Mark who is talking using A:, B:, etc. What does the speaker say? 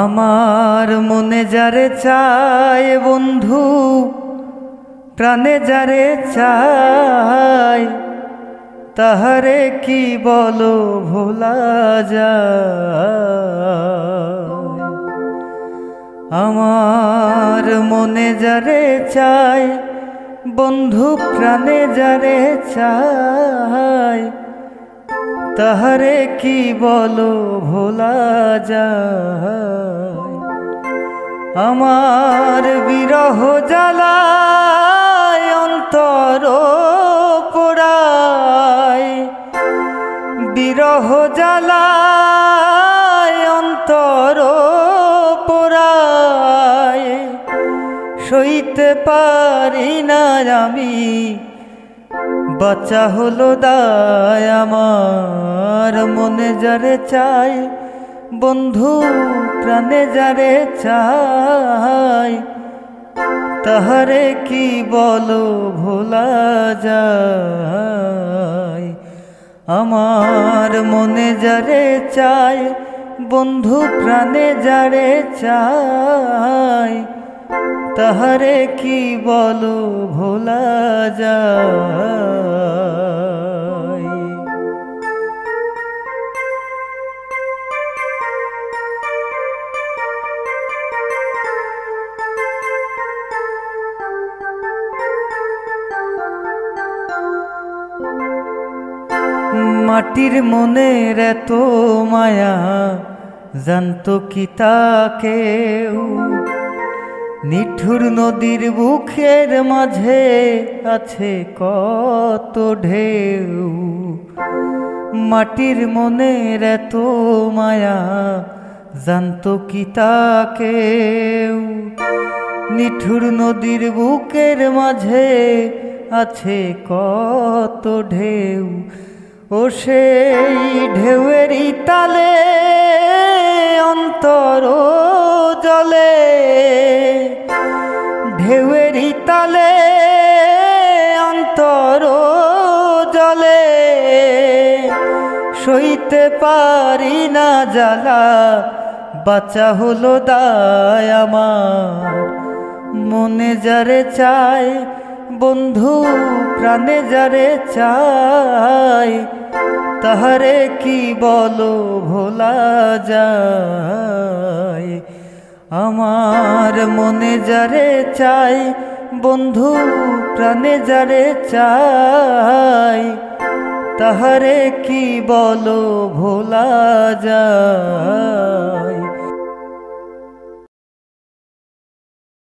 A: আমার মনে যারে চায় বন্ধু, প্রাণে যারে চায়, তাহারে কি বলো ভোলা যায়। আমার মনে যারে চায় বন্ধু, প্রাণে যারে চায়, তাহারে কি বলো ভোলা যায়। আমার বিরহ জ্বালায় অন্তর পোড়ায়, বিরহ জ্বালায় অন্তর পোড়ায়, সইতে পারি না আমি, বাঁচা হলো দায়। আমার মনে যারে চায় বন্ধু, প্রাণে যারে চায়, তাহারে কি বলো ভোলা যায়। আমার মনে যারে চায় বন্ধু, প্রাণে যারে চায়, তাহারে কি বলো ভোলা যায়। মাটির মনের এত মায়া, জানতো কি তা কেউ? নিঠুর নদীর বুকের মাঝে আছে কত ঢেউ। মাটির মনের এত মায়া, জানতো কি তা কেউ? নিঠুর নদীর বুকের মাঝে আছে কত ঢেউ। ও সেই ঢেউয়েরই তালে অন্তর জলে, ঢেউয়েরই তালে অন্তর জলে, সইতে পারি না জ্বালা, বাঁচা হলো দায়। আমার মনে যারে চায় বন্ধু, প্রাণে যারে চায়, তাহারে কি বলো ভোলা যায়। আমার মনে যারে চায় বন্ধু, প্রাণে যারে চায়, তাহারে কি বলো ভোলা যায়।